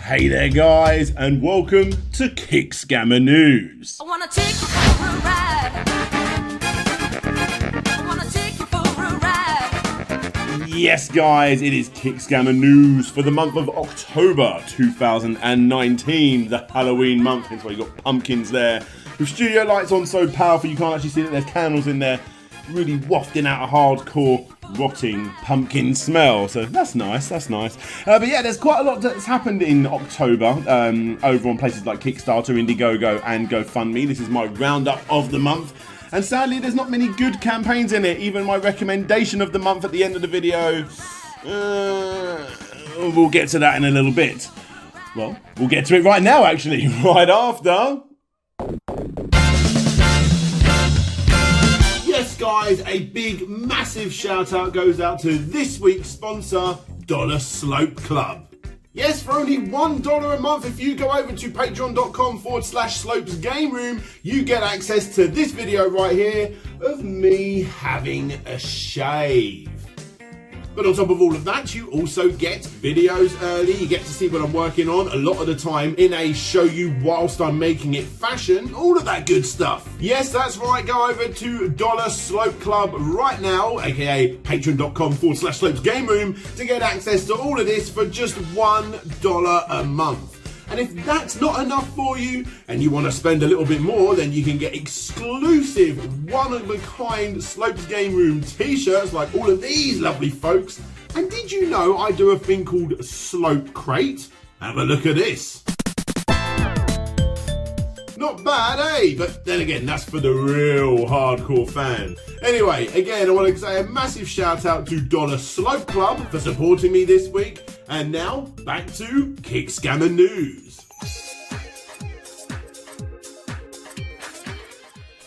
Hey there guys, and welcome to Kickscammer News. I wanna take you for a ride. I wanna take you for a ride. Yes guys, it is Kickscammer News for the month of October 2019, the Halloween month. That's why you got pumpkins there. With studio lights on so powerful you can't actually see that there's candles in there, really wafting out a hardcore rotting pumpkin smell, so that's nice. But yeah, there's quite a lot that's happened in October over on places like Kickstarter, Indiegogo and GoFundMe. This is my roundup of the month, and sadly there's not many good campaigns in it. Even my recommendation of the month at the end of the video, we'll get to that in a little bit. Well, we'll get to it right now actually, right after. Yes guys, a big massive shout out goes out to this week's sponsor, Dollar Slope Club. Yes, for only $1 a month, if you go over to patreon.com/Slopes Game Room, you get access to this video right here of me having a shave. But on top of all of that, you also get videos early. You get to see what I'm working on a lot of the time in a show you whilst I'm making it fashion. All of that good stuff. Yes, that's right. Go over to Dollar Slope Club right now, aka patreon.com/Slopes Game Room, to get access to all of this for just $1 a month. And if that's not enough for you and you want to spend a little bit more, then you can get exclusive one-of-a-kind Slopes Game Room t-shirts like all of these lovely folks. And did you know I do a thing called Slope Crate? Have a look at this. Not bad, eh? But then again, that's for the real hardcore fan. Anyway, again, I want to say a massive shout out to Dollar Slope Club for supporting me this week. And now, back to Kickscammer News.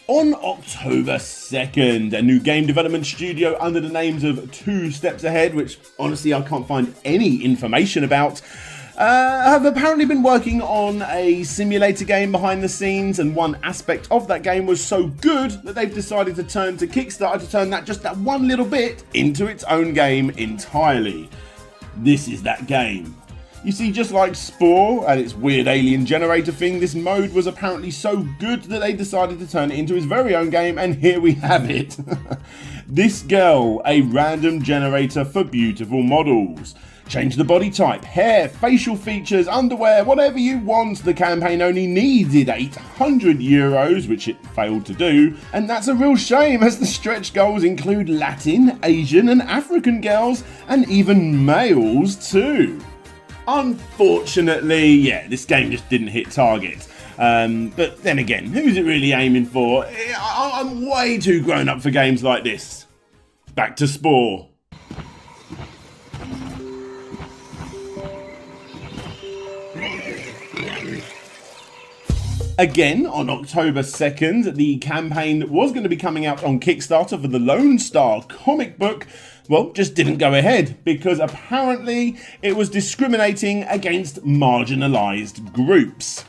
On October 2nd, a new game development studio under the names of 2 Steps Ahead, which honestly I can't find any information about, have apparently been working on a simulator game behind the scenes, and one aspect of that game was so good that they've decided to turn to Kickstarter to turn that one little bit into its own game entirely. This is that game. You see, just like Spore and its weird alien generator thing, this mode was apparently so good that they decided to turn it into its very own game, and here we have it. This girl, a random generator for beautiful models. Change the body type, hair, facial features, underwear, whatever you want. The campaign only needed €800, which it failed to do, and that's a real shame as the stretch goals include Latin, Asian and African girls, and even males too. Unfortunately, yeah, this game just didn't hit target. But then again, who's it really aiming for? I'm way too grown up for games like this. Back to Spore. Again, on October 2nd, the campaign that was going to be coming out on Kickstarter for the Lone Star comic book, well, just didn't go ahead because apparently it was discriminating against marginalised groups.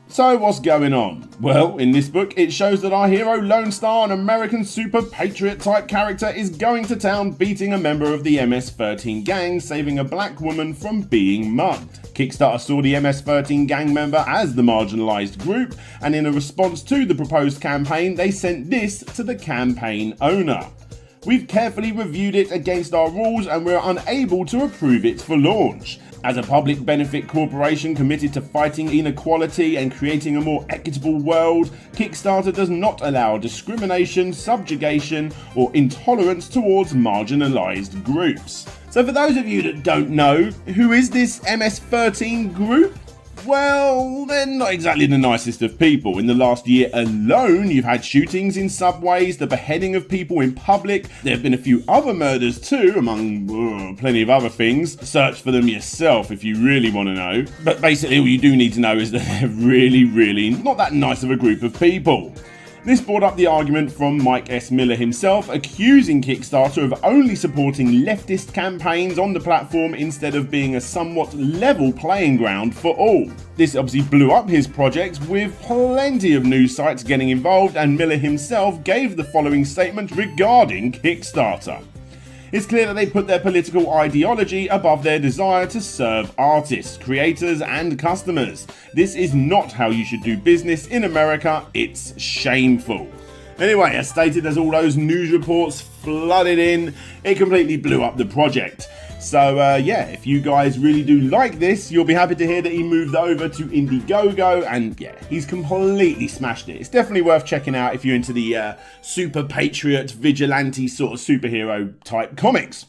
So what's going on? Well, in this book, it shows that our hero Lone Star, an American super patriot type character, is going to town beating a member of the MS-13 gang, saving a black woman from being mugged. Kickstarter saw the MS-13 gang member as the marginalised group, and in a response to the proposed campaign, they sent this to the campaign owner. We've carefully reviewed it against our rules and we're unable to approve it for launch. As a public benefit corporation committed to fighting inequality and creating a more equitable world, Kickstarter does not allow discrimination, subjugation, or intolerance towards marginalised groups. So for those of you that don't know, who is this MS-13 group? Well, they're not exactly the nicest of people. In the last year alone, you've had shootings in subways, the beheading of people in public. There have been a few other murders too, among plenty of other things. Search for them yourself if you really want to know. But basically all you do need to know is that they're really not that nice of a group of people. This brought up the argument from Mike S. Miller himself, accusing Kickstarter of only supporting leftist campaigns on the platform instead of being a somewhat level playing ground for all. This obviously blew up his project, with plenty of news sites getting involved, and Miller himself gave the following statement regarding Kickstarter. It's clear that they put their political ideology above their desire to serve artists, creators, and customers. This is not how you should do business in America. It's shameful. Anyway, as stated, as all those news reports flooded in, it completely blew up the project. So yeah, if you guys really do like this, you'll be happy to hear that he moved over to Indiegogo, and yeah, he's completely smashed it. It's definitely worth checking out if you're into the super patriot, vigilante sort of superhero type comics.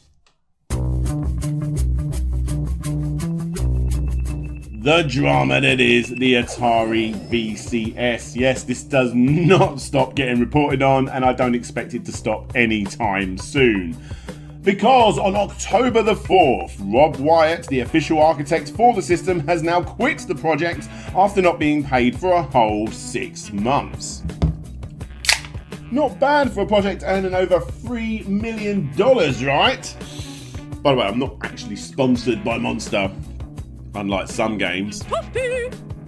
The drama that is the Atari VCS. Yes, this does not stop getting reported on, and I don't expect it to stop anytime soon. Because on October the 4th, Rob Wyatt, the official architect for the system, has now quit the project after not being paid for a whole 6 months. Not bad for a project earning over $3 million, right? By the way, I'm not actually sponsored by Monster, unlike some games.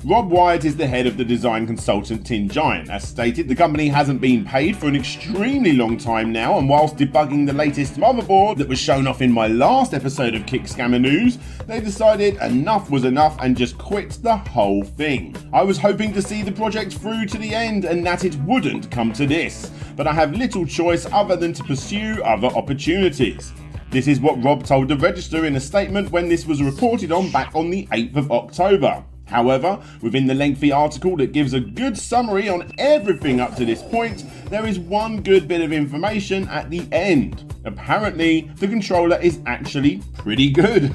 Rob Wyatt is the head of the design consultant Tin Giant. As stated, the company hasn't been paid for an extremely long time now, and whilst debugging the latest motherboard that was shown off in my last episode of Kick Scammer News, they decided enough was enough and just quit the whole thing. I was hoping to see the project through to the end and that it wouldn't come to this, but I have little choice other than to pursue other opportunities. This is what Rob told the Register in a statement when this was reported on back on the 8th of October. However, within the lengthy article that gives a good summary on everything up to this point, there is one good bit of information at the end. Apparently, the controller is actually pretty good.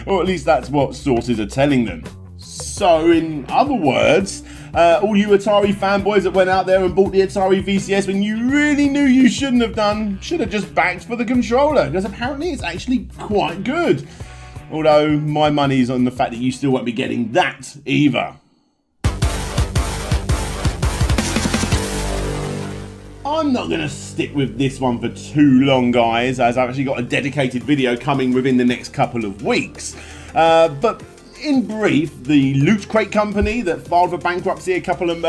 Or at least that's what sources are telling them. So, in other words, all you Atari fanboys that went out there and bought the Atari VCS when you really knew you shouldn't have done, should have just backed for the controller, because apparently it's actually quite good. Although my money's on the fact that you still won't be getting that either. I'm not going to stick with this one for too long, guys, as I've actually got a dedicated video coming within the next couple of weeks. But in brief, the Loot Crate company that filed for bankruptcy a couple of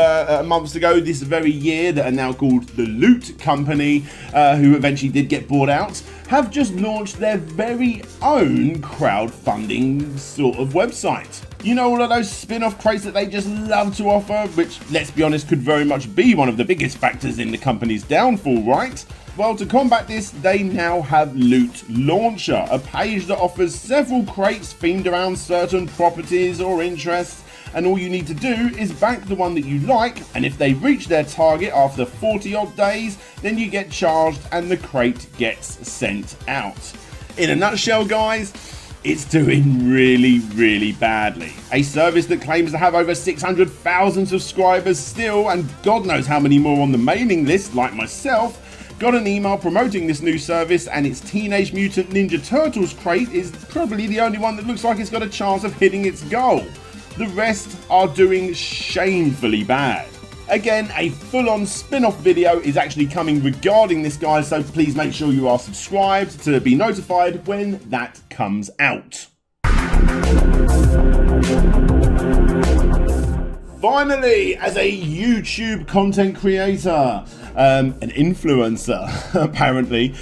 months ago, this very year, that are now called the Loot Company, who eventually did get bought out, have just launched their very own crowdfunding sort of website. You know, all of those spin-off crates that they just love to offer, which, let's be honest, could very much be one of the biggest factors in the company's downfall, right? Well, to combat this, they now have Loot Launcher, a page that offers several crates themed around certain properties or interests, and all you need to do is back the one that you like, and if they reach their target after 40 odd days, then you get charged and the crate gets sent out. In a nutshell, guys, it's doing really, really badly. A service that claims to have over 600,000 subscribers still, and God knows how many more on the mailing list, like myself, got an email promoting this new service, and its Teenage Mutant Ninja Turtles crate is probably the only one that looks like it's got a chance of hitting its goal. The rest are doing shamefully bad. Again, a full-on spin-off video is actually coming regarding this, guys, so please make sure you are subscribed to be notified when that comes out. Finally, as a YouTube content creator, an influencer, apparently,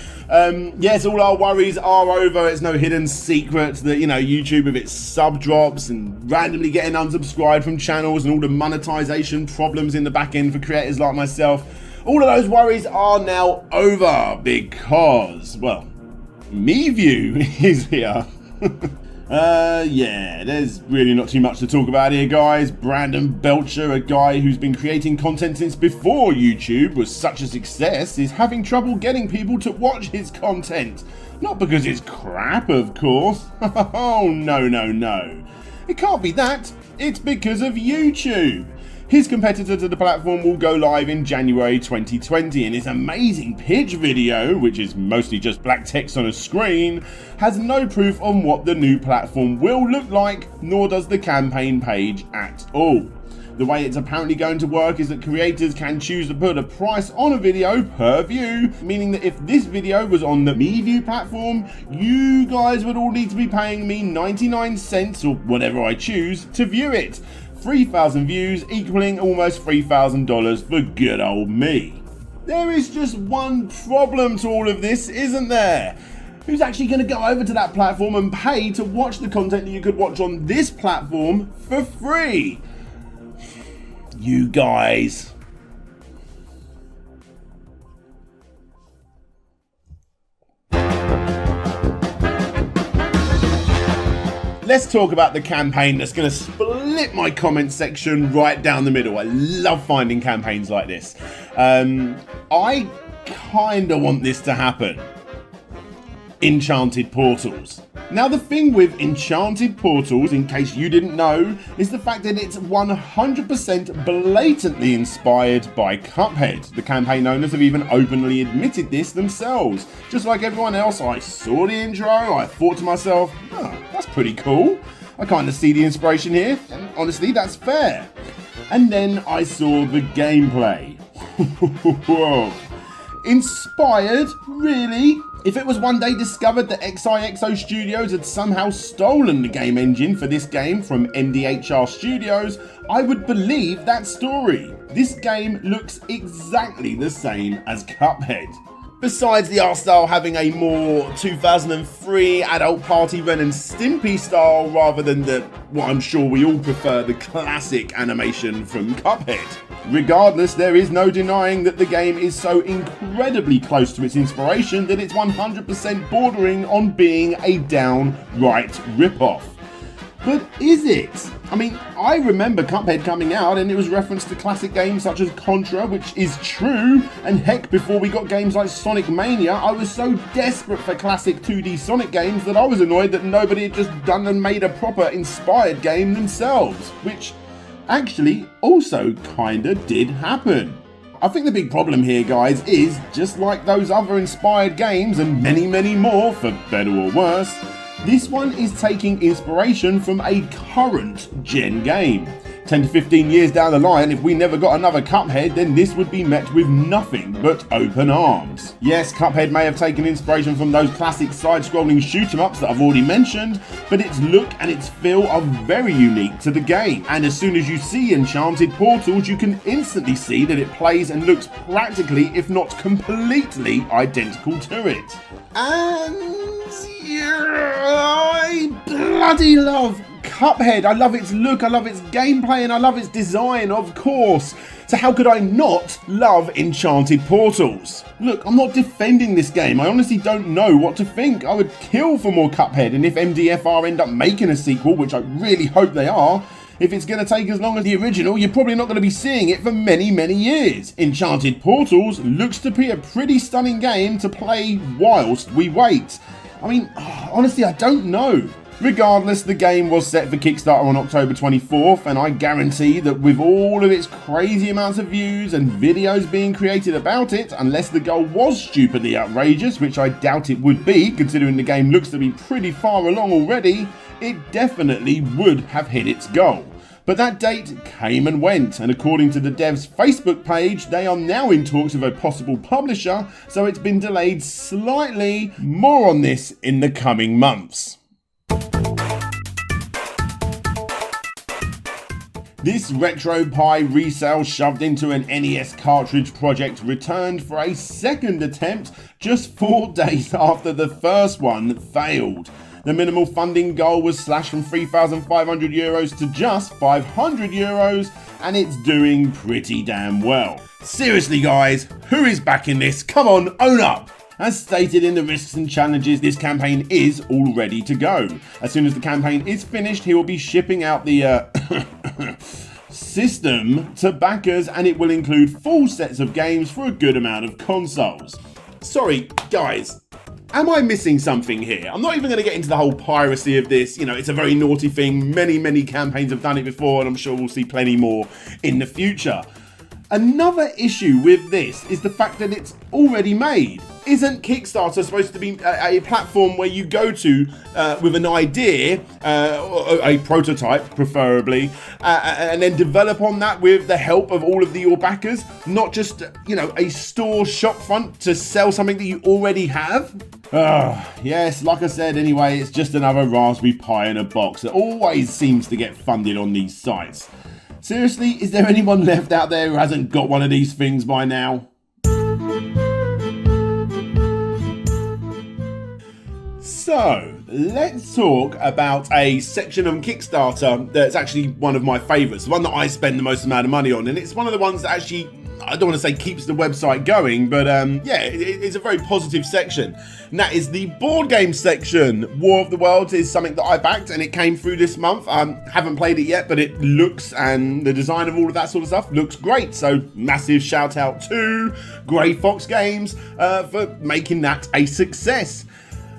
yes, all our worries are over. It's no hidden secret that, you know, YouTube with its sub drops and randomly getting unsubscribed from channels and all the monetization problems in the back end for creators like myself, all of those worries are now over because, well, MeView is here. Yeah, there's really not too much to talk about here, guys. Brandon Belcher, a guy who's been creating content since before YouTube was such a success, is having trouble getting people to watch his content. Not because it's crap, of course. Oh, no, no, no. It can't be that. It's because of YouTube. His competitor to the platform will go live in January 2020, and his amazing pitch video, which is mostly just black text on a screen, has no proof on what the new platform will look like, nor does the campaign page at all. The way it's apparently going to work is that creators can choose to put a price on a video per view, meaning that if this video was on the MeView platform, you guys would all need to be paying me 99 cents or whatever I choose to view it. 3,000 views equaling almost $3,000 for good old me. There is just one problem to all of this, isn't there? Who's actually going to go over to that platform and pay to watch the content that you could watch on this platform for free? You guys. Let's talk about the campaign that's going to split my comment section right down the middle. I love finding campaigns like this. I kind of want this to happen. Enchanted Portals. Now the thing with Enchanted Portals, in case you didn't know, is the fact that it's 100% blatantly inspired by Cuphead. The campaign owners have even openly admitted this themselves. Just like everyone else, I saw the intro, I thought to myself, oh, that's pretty cool. I kind of see the inspiration here, and honestly, that's fair. And then I saw the gameplay. Whoa. Inspired? Really? If it was one day discovered that XIXO Studios had somehow stolen the game engine for this game from MDHR Studios, I would believe that story. This game looks exactly the same as Cuphead. Besides the art style having a more 2003 adult party Ren and Stimpy style rather than what I'm sure we all prefer, the classic animation from Cuphead. Regardless, there is no denying that the game is so incredibly close to its inspiration that it's 100% bordering on being a downright ripoff. But is it? I mean, I remember Cuphead coming out and it was referenced to classic games such as Contra, which is true, and heck, before we got games like Sonic Mania, I was so desperate for classic 2D Sonic games that I was annoyed that nobody had just done and made a proper inspired game themselves, which actually also kinda did happen. I think the big problem here, guys, is just like those other inspired games and many, many more, for better or worse, this one is taking inspiration from a current gen game. 10 to 15 years down the line, if we never got another Cuphead, then this would be met with nothing but open arms. Yes, Cuphead may have taken inspiration from those classic side-scrolling shoot-em-ups that I've already mentioned, but its look and its feel are very unique to the game. And as soon as you see Enchanted Portals, you can instantly see that it plays and looks practically, if not completely, identical to it. And I bloody love Cuphead. I love its look, I love its gameplay, and I love its design, of course. So how could I not love Enchanted Portals? Look, I'm not defending this game. I honestly don't know what to think. I would kill for more Cuphead, and if MDFR end up making a sequel, which I really hope they are, if it's going to take as long as the original, you're probably not going to be seeing it for many, many years. Enchanted Portals looks to be a pretty stunning game to play whilst we wait. I mean, honestly, I don't know. Regardless, the game was set for Kickstarter on October 24th, and I guarantee that with all of its crazy amounts of views and videos being created about it, unless the goal was stupidly outrageous, which I doubt it would be, considering the game looks to be pretty far along already, it definitely would have hit its goal. But that date came and went, and according to the dev's Facebook page, they are now in talks with a possible publisher, so it's been delayed slightly. More on this in the coming months. This retro Pie Resale shoved into an NES cartridge project returned for a second attempt just 4 days after the first one failed. The minimal funding goal was slashed from €3,500 to just €500, and it's doing pretty damn well. Seriously guys, who is backing this? Come on, own up! As stated in the risks and challenges, this campaign is all ready to go. As soon as the campaign is finished, he will be shipping out the system to backers, and it will include full sets of games for a good amount of consoles. Sorry, guys. Am I missing something here? I'm not even going to get into the whole piracy of this. You know, it's a very naughty thing. Many campaigns have done it before, and I'm sure we'll see plenty more in the future. Another issue with this is the fact that it's already made. Isn't Kickstarter supposed to be a platform where you go to with an idea, a prototype preferably, and then develop on that with the help of all of your backers, not just, you know, a store shop front to sell something that you already have? Yes, like I said anyway, it's just another Raspberry Pi in a box that always seems to get funded on these sites. Seriously, is there anyone left out there who hasn't got one of these things by now? So, let's talk about a section on Kickstarter that's actually one of my favourites, the one that I spend the most amount of money on, and it's one of the ones that actually, I don't want to say keeps the website going, but yeah, it's a very positive section, and that is the board game section. War of the Worlds is something that I backed, and it came through this month. Haven't played it yet, but it looks, and the design of all of that sort of stuff looks great, so massive shout out to Grey Fox Games for making that a success.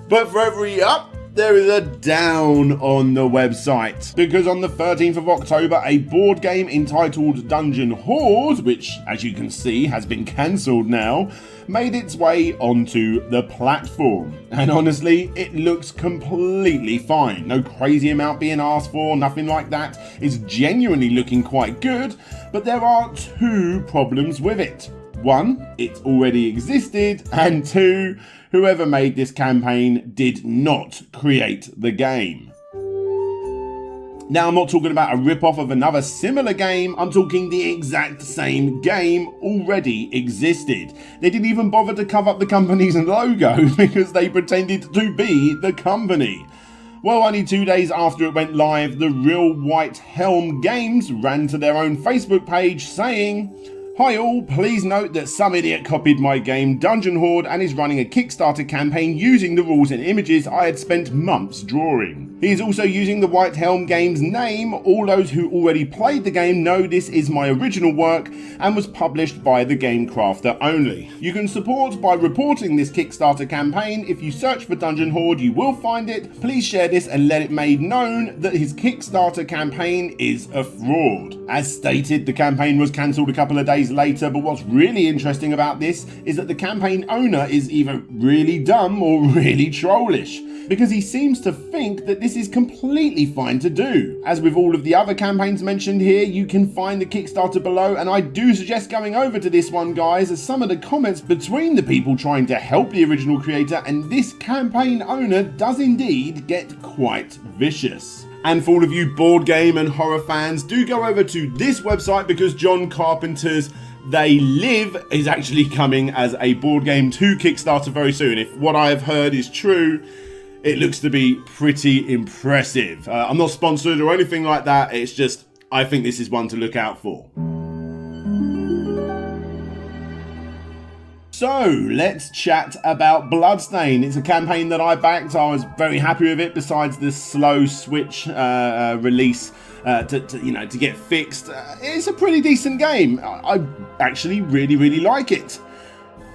But for every up, there is a down on the website, because on the 13th of October, a board game entitled Dungeon Horde, which as you can see has been cancelled now, made its way onto the platform. And honestly, it looks completely fine. No crazy amount being asked for, nothing like that. It's genuinely looking quite good, but there are two problems with it. One, it already existed, and two, whoever made this campaign did not create the game. Now, I'm not talking about a rip-off of another similar game, I'm talking the exact same game already existed. They didn't even bother to cover up the company's logo because they pretended to be the company. Well, only 2 days after it went live, the Real White Helm Games ran to their own Facebook page saying, "Hi all, please note that some idiot copied my game Dungeon Horde and is running a Kickstarter campaign using the rules and images I had spent months drawing. He is also using the White Helm Games name. All those who already played the game know this is my original work and was published by the game crafter only. You can support by reporting this Kickstarter campaign. If you search for Dungeon Horde, you will find it. Please share this and let it made known that his Kickstarter campaign is a fraud." As stated, the campaign was cancelled a couple of days later, but what's really interesting about this is that the campaign owner is either really dumb or really trollish, because he seems to think that this is completely fine to do. As with all of the other campaigns mentioned here, you can find the Kickstarter below, and I do suggest going over to this one, guys, as some of the comments between the people trying to help the original creator and this campaign owner does indeed get quite vicious. And for all of you board game and horror fans, do go over to this website, because John Carpenter's They Live is actually coming as a board game to Kickstarter very soon. If what I have heard is true, it looks to be pretty impressive. I'm not sponsored or anything like that, it's just, I think this is one to look out for. So, let's chat about Bloodstained. It's a campaign that I backed. I was very happy with it, besides the slow Switch release to get fixed. It's a pretty decent game. I actually really like it.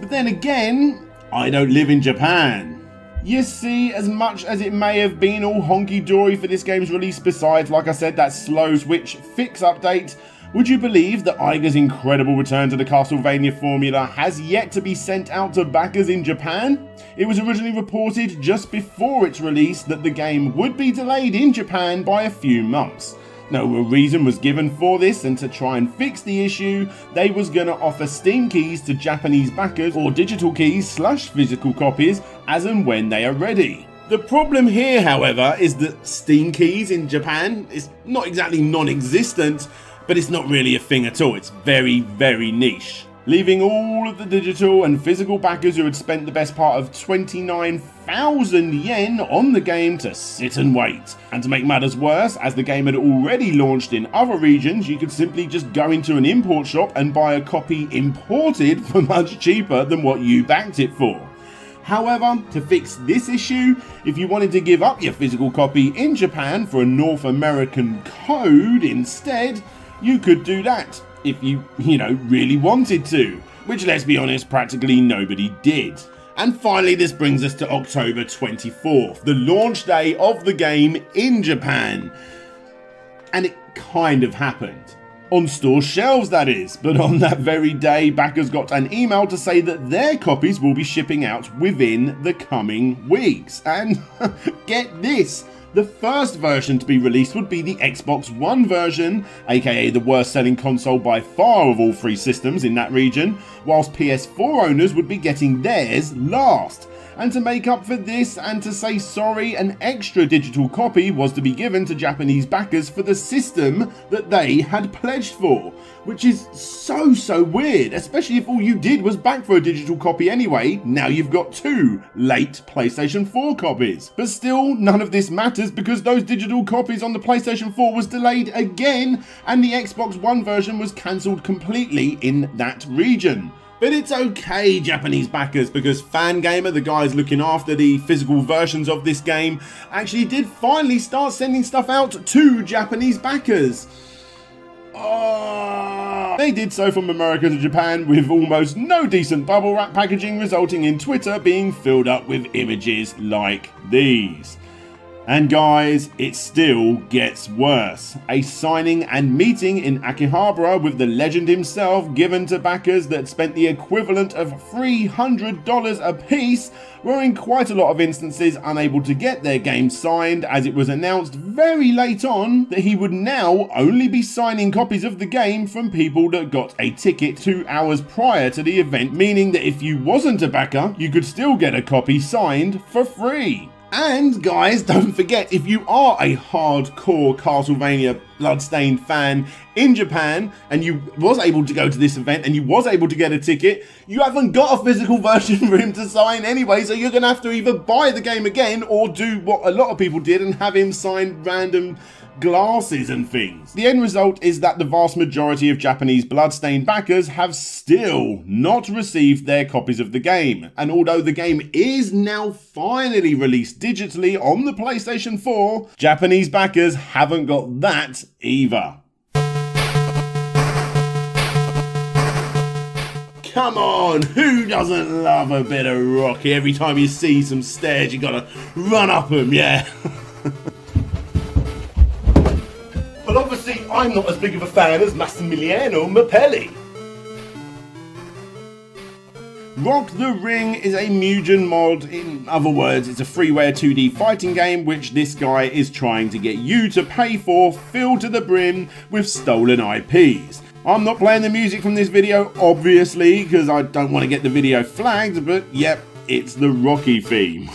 But then again, I don't live in Japan. You see, as much as it may have been all honky-dory for this game's release, besides, like I said, that slow Switch fix update, would you believe that Iger's incredible return to the Castlevania formula has yet to be sent out to backers in Japan? It was originally reported just before its release that the game would be delayed in Japan by a few months. No real reason was given for this, and to try and fix the issue, they was gonna offer Steam keys to Japanese backers, or digital keys / physical copies, as and when they are ready. The problem here, however, is that Steam keys in Japan is not exactly non-existent, but it's not really a thing at all. It's very niche, leaving all of the digital and physical backers who had spent the best part of 29,000 yen on the game to sit and wait. And to make matters worse, as the game had already launched in other regions, you could simply just go into an import shop and buy a copy imported for much cheaper than what you backed it for. However, to fix this issue, if you wanted to give up your physical copy in Japan for a North American code instead, you could do that if you really wanted to, which, let's be honest, practically nobody did. And finally, this brings us to October 24th, the launch day of the game in Japan. And it kind of happened. On store shelves, that is. But on that very day, backers got an email to say that their copies will be shipping out within the coming weeks. And get this, the first version to be released would be the Xbox One version, aka the worst selling console by far of all three systems in that region, whilst PS4 owners would be getting theirs last. And to make up for this and to say sorry, an extra digital copy was to be given to Japanese backers for the system that they had pledged for. Which is so weird, especially if all you did was back for a digital copy anyway. Now you've got 2 late PlayStation 4 copies. But still, none of this matters because those digital copies on the PlayStation 4 was delayed again, and the Xbox One version was cancelled completely in that region. But it's okay, Japanese backers, because Fangamer, the guys looking after the physical versions of this game, actually did finally start sending stuff out to Japanese backers. They did so from America to Japan with almost no decent bubble wrap packaging, resulting in Twitter being filled up with images like these. And guys, it still gets worse. A signing and meeting in Akihabara with the legend himself given to backers that spent the equivalent of $300 a piece were in quite a lot of instances unable to get their game signed, as it was announced very late on that he would now only be signing copies of the game from people that got a ticket 2 hours prior to the event, meaning that if you wasn't a backer, you could still get a copy signed for free. And guys, don't forget, if you are a hardcore Castlevania Bloodstained fan in Japan and you was able to go to this event and you was able to get a ticket, you haven't got a physical version for him to sign anyway, so you're going to have to either buy the game again or do what a lot of people did and have him sign random glasses and things. The end result is that the vast majority of Japanese Bloodstained backers have still not received their copies of the game, and although the game is now finally released digitally on the PlayStation 4, Japanese backers haven't got that either. Come on, who doesn't love a bit of Rocky? Every time you see some stairs, you gotta run up them, yeah? But obviously, I'm not as big of a fan as Massimiliano Mapelli. Rock the Ring is a Mugen mod. In other words, it's a freeware 2D fighting game which this guy is trying to get you to pay for, filled to the brim with stolen IPs. I'm not playing the music from this video, obviously, because I don't want to get the video flagged, but yep, it's the Rocky theme.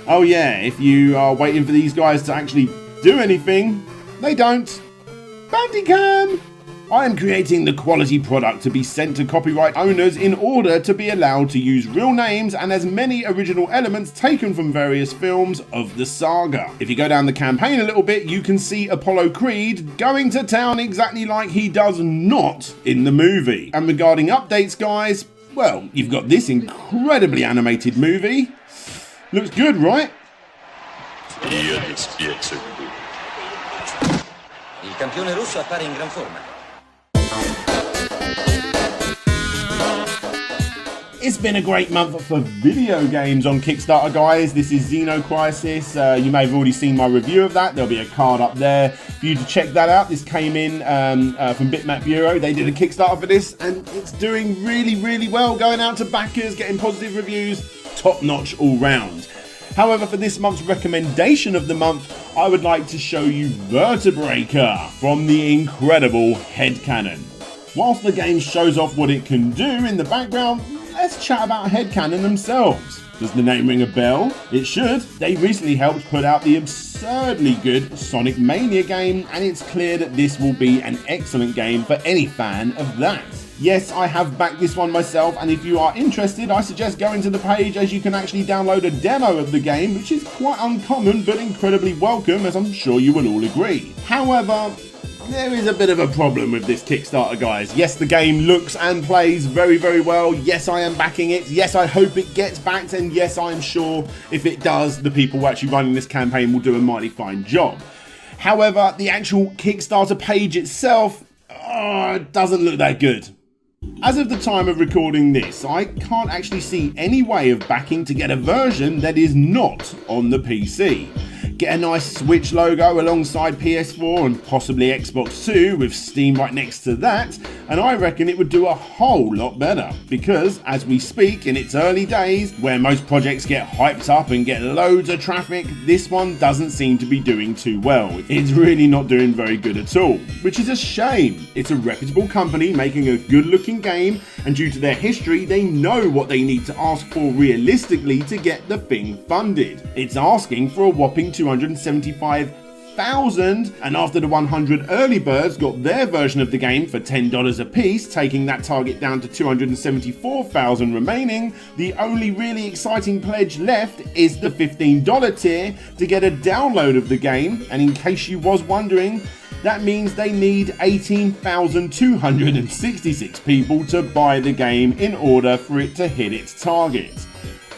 Oh yeah, if you are waiting for these guys to actually do anything, they don't. Bandicam! I am creating the quality product to be sent to copyright owners in order to be allowed to use real names and as many original elements taken from various films of the saga. If you go down the campaign a little bit, you can see Apollo Creed going to town exactly like he does not in the movie. And regarding updates, guys, well, you've got this incredibly animated movie. Looks good, right? Il campione russo appare in gran forma. It's been a great month for video games on Kickstarter, guys. This is Zeno Crisis. You may have already seen my review of that. There'll be a card up there for you to check that out. This came in from Bitmap Bureau. They did a Kickstarter for this, and it's doing really well. Going out to backers, getting positive reviews, top notch all round. However, for this month's recommendation of the month, I would like to show you Vertebraker from the incredible Headcanon. Whilst the game shows off what it can do in the background, let's chat about Headcanon themselves. Does the name ring a bell? It should. They recently helped put out the absurdly good Sonic Mania game, and it's clear that this will be an excellent game for any fan of that. Yes, I have backed this one myself, and if you are interested, I suggest going to the page, as you can actually download a demo of the game, which is quite uncommon but incredibly welcome, as I'm sure you will all agree. However, there is a bit of a problem with this Kickstarter, guys. Yes, the game looks and plays very well. Yes, I am backing it. Yes, I hope it gets backed, and yes, I'm sure if it does, the people actually running this campaign will do a mighty fine job. However, the actual Kickstarter page itself doesn't look that good. As of the time of recording this, I can't actually see any way of backing to get a version that is not on the PC. get a nice Switch logo alongside PS4 and possibly Xbox 2 with Steam right next to that, and I reckon it would do a whole lot better, because as we speak in its early days, where most projects get hyped up and get loads of traffic, this one doesn't seem to be doing too well. It's really not doing very good at all, which is a shame. It's a reputable company making a good looking game, and due to their history, they know what they need to ask for realistically to get the thing funded. It's asking for a whopping $275,000, and after the 100 early birds got their version of the game for $10 a piece, taking that target down to $274,000 remaining, the only really exciting pledge left is the $15 tier to get a download of the game, and in case you was wondering, that means they need 18,266 people to buy the game in order for it to hit its target.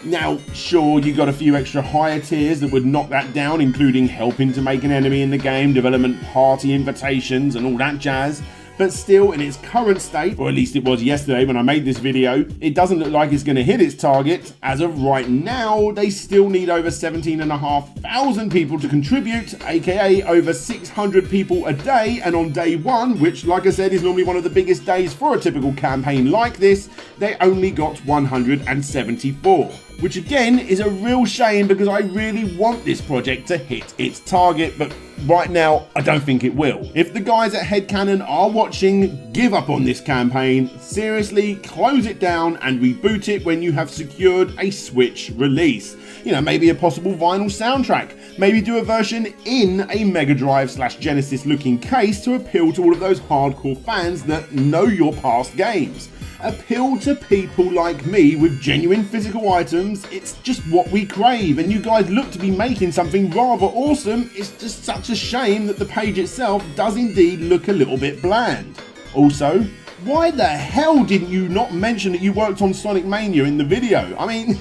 Now, sure, you got a few extra higher tiers that would knock that down, including helping to make an enemy in the game, development party invitations and all that jazz. But still, in its current state, or at least it was yesterday when I made this video, it doesn't look like it's going to hit its target. As of right now, they still need over 17,500 people to contribute, aka over 600 people a day, and on day one, which like I said is normally one of the biggest days for a typical campaign like this, they only got 174. Which again is a real shame, because I really want this project to hit its target, but right now I don't think it will. If the guys at Headcanon are watching, give up on this campaign. Seriously, close it down and reboot it when you have secured a Switch release. You know, maybe a possible vinyl soundtrack. Maybe do a version in a Mega Drive / Genesis looking case to appeal to all of those hardcore fans that know your past games. Appeal to people like me with genuine physical items. It's just what we crave, and you guys look to be making something rather awesome. It's just such a shame that the page itself does indeed look a little bit bland. Also, why the hell didn't you not mention that you worked on Sonic Mania in the video? I mean,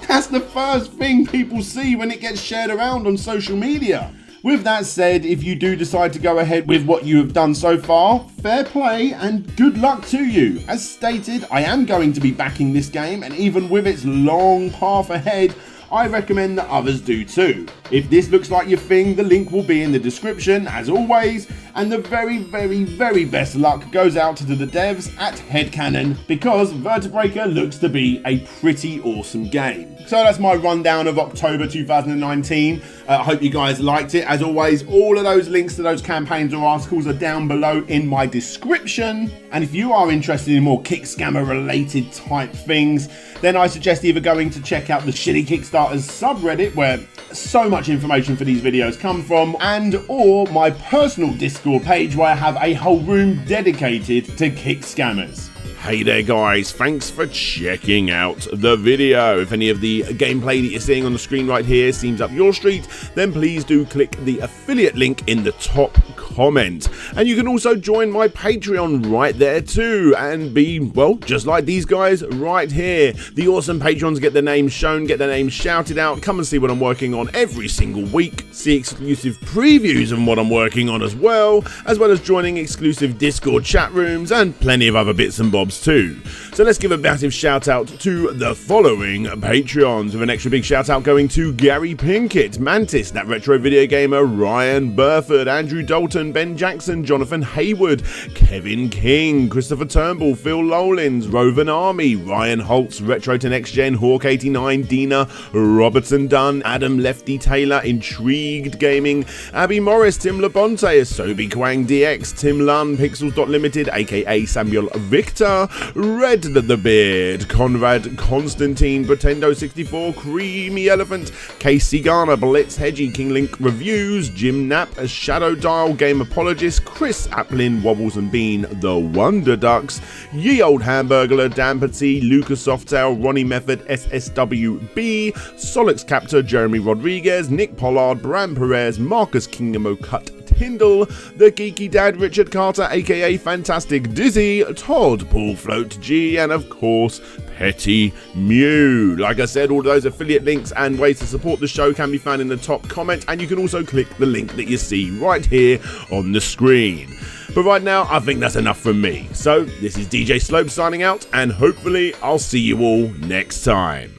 that's the first thing people see when it gets shared around on social media. With that said, if you do decide to go ahead with what you have done so far, fair play and good luck to you. As stated, I am going to be backing this game, and even with its long path ahead, I recommend that others do too. If this looks like your thing, the link will be in the description as always, and the very best luck goes out to the devs at Headcanon, because Vertebreaker looks to be a pretty awesome game. So that's my rundown of October 2019. I hope you guys liked it. As always, all of those links to those campaigns or articles are down below in my description. And if you are interested in more kick scammer related type things, then I suggest either going to check out the Shitty Kickstarters subreddit, where so much information for these videos come from, and or my personal Discord page, where I have a whole room dedicated to kick scammers. Hey there guys, thanks for checking out the video. If any of the gameplay that you're seeing on the screen right here seems up your street, then please do click the affiliate link in the top comment. And you can also join my Patreon right there too, and be, well, just like these guys right here. The awesome patrons get their names shown, get their names shouted out, come and see what I'm working on every single week, see exclusive previews of what I'm working on as well as joining exclusive Discord chat rooms and plenty of other bits and bobs too. So let's give a massive shout out to the following Patreons, with an extra big shout out going to Gary Pinkett, Mantis, That Retro Video Gamer, Ryan Burford, Andrew Dalton, Ben Jackson, Jonathan Hayward, Kevin King, Christopher Turnbull, Phil Lowlins, Rovan Army, Ryan Holtz, Retro to Next Gen, Hawk89, Dina, Robertson Dunn, Adam Lefty Taylor, Intrigued Gaming, Abby Morris, Tim Labonte, Asobi Kwang DX, Tim Lunn, Pixels.Limited, aka Samuel Victor, Red the Beard, Conrad Constantine, Pretendo64, Creamy Elephant, Casey Garner, Blitz Hedgie, King Link Reviews, Jim Knapp, Shadow Dial, Game Apologist, Chris Applin, Wobbles and Bean, The Wonder Ducks, Ye Old Hamburglar, Dan Patsy, Lucas Softail, Ronnie Method, SSWB, Solix Captor, Jeremy Rodriguez, Nick Pollard, Bram Perez, Marcus Kingdom O'Cut, Tyndall, The Geeky Dad, Richard Carter, aka Fantastic Dizzy, Todd, Paul Float G, and of course, Petty Mew. Like I said, all those affiliate links and ways to support the show can be found in the top comment, and you can also click the link that you see right here on the screen. But right now, I think that's enough from me. So, this is DJ Slope signing out, and hopefully I'll see you all next time.